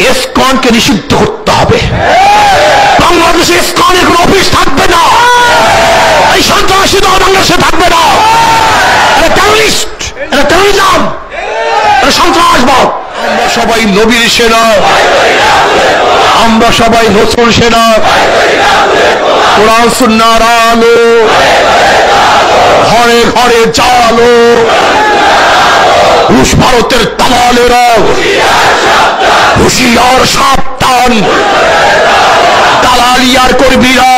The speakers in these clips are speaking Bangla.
ইসকনকে নিষিদ্ধ করতে হবে। বাংলাদেশে ইসকনের কোনো অফিস থাকবে না, এই সন্ত্রাসী দল বাংলাদেশে থাকবে না। এটা টেররিস্ট, এটা টেররিজম, এটা সন্ত্রাসবাদ। আমরা সবাই নবীর সেনা, আমরা সবাই রসুল সেনা, কোরআন সুন্নাহর আলো, ঘরে ঘরে জালো, রুশ ভারতের দালালেরা হুঁশিয়ার সাবধান, দালালি আর কর্মীরা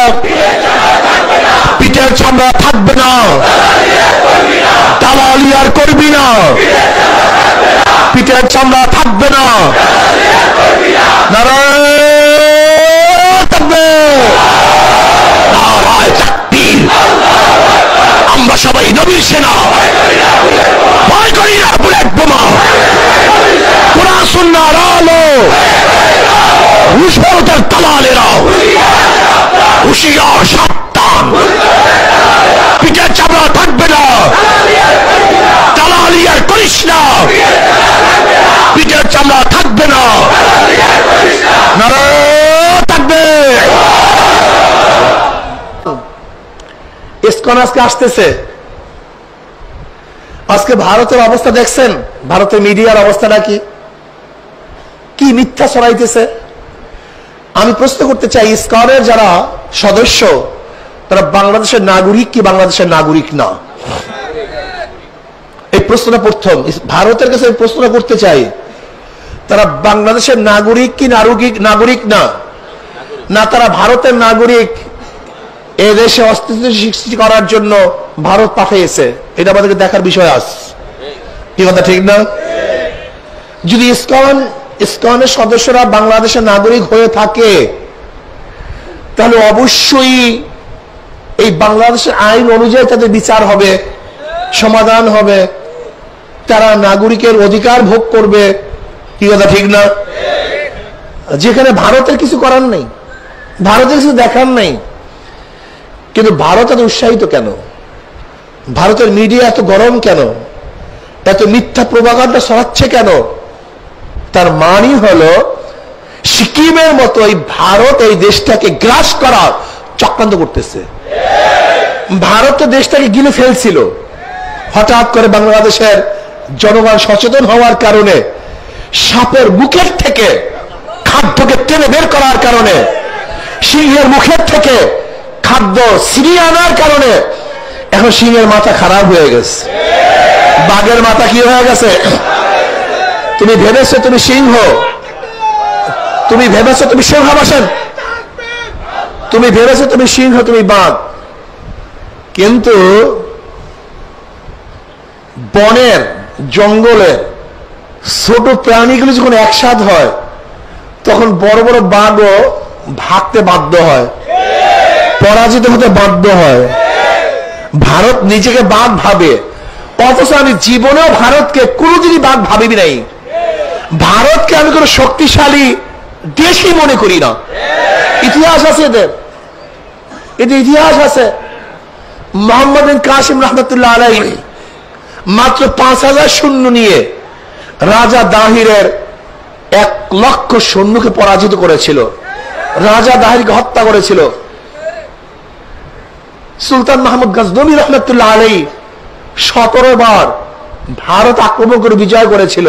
পিঠের চামড়া থাকবে না, দালালি আর করবি না, পিঠের চামড়া থাকবে না। আমরা সবাই নবীর সেনা, ভয় করি না বুলেট বোমা, কোরআন সুন্নাহর আলো, রুশ ভারতের দালালেরা হুঁশিয়ার সাবধান, পিঠের চামড়া থাকবে না, দালালি আর করিস না, পিঠের চামড়া থাকবে না। থাকবে। ইসকন আজকে আসতেছে। আজকে ভারতের অবস্থা দেখছেন, ভারতের মিডিয়ার অবস্থাটা কি কি মিথ্যা ছড়াইতেছে। আমি প্রশ্ন করতে চাই, ইসকনের যারা সদস্য তারা বাংলাদেশের নাগরিক কি বাংলাদেশের নাগরিক না? এই প্রশ্নটা প্রথম ভারতের কাছে প্রশ্নটা করতে চাই, তারা বাংলাদেশের নাগরিক কি নাগরিক না, না তারা ভারতের নাগরিক, এ দেশে অস্তিত্ব সৃষ্টি করার জন্য ভারত পাঠিয়েছে? এটা আমাদেরকে দেখার বিষয় আছে, কি কথা ঠিক না? যদি ইসকনের সদস্যরা বাংলাদেশের নাগরিক হয়ে থাকে তাহলে অবশ্যই এই বাংলাদেশের আইন অনুযায়ী তাদের বিচার হবে, সমাধান হবে, তারা নাগরিকের অধিকার ভোগ করবে, কি কথা ঠিক না? যেখানে ভারতের কিছু করার নেই, ভারতের কিছু দেখার নেই। কিন্তু ভারত এত উৎসাহিত কেন? ভারতের মিডিয়া এত গরম কেন? এত মিথ্যা প্রোপাগান্ডা ছড়াচ্ছে কেন? তার মানে হলো সিকিমের মতো এই ভারত এই দেশটাকে গ্রাস করার চক্রান্ত করতেছে। ভারত তো দেশটাকে গিলে ফেলছিল, হঠাৎ করে বাংলাদেশের জনগণ সচেতন হওয়ার কারণে, সাপের মুখের থেকে খাদ্যকে টেনে বের করার কারণে, সিংহের মুখের থেকে খাদ্য ছিনিয়ে আনার কারণে এখন সিংহের মাথা খারাপ হয়ে গেছে, বাঘের মাথা কি হয়ে গেছে? তুমি ভেবেছো তুমি সিংহ, তুমি ভেবেছো তুমি সিংহাসন, তুমি ভেবেছো তুমি সিংহ, তুমি বাঘ। কিন্তু বনের জঙ্গলের ছোট প্রাণীগুলো যখন একসাথ হয় তখন বড় বড় বাঘও ভাগতে বাধ্য হয়, পরাজিত হতে বাধ্য হয়। ভারত নিজেকে বাঘ ভাবে, অথচ আমি জীবনেও ভারতকে কোনোদিনই বাঘ ভাবিনি নাই। ভারতকে আমি কোনো শক্তিশালী দেশই মনে করি না। ইতিহাস আছে এদের ইতিহাস আছে। মোহাম্মদ বিন কাসিম রহমতুল্লাহ আলাইহি মাত্র 5000 সৈন্য নিয়ে রাজা দাহিরের 1 লক্ষ সৈন্যকে পরাজিত করেছিল, রাজা দাহিরকে হত্যা করেছিল। সুলতান মাহমুদ গজনবী রহমতুল্লাহ আলাইহি 17 বার ভারত আক্রমণ করে বিজয় করেছিল।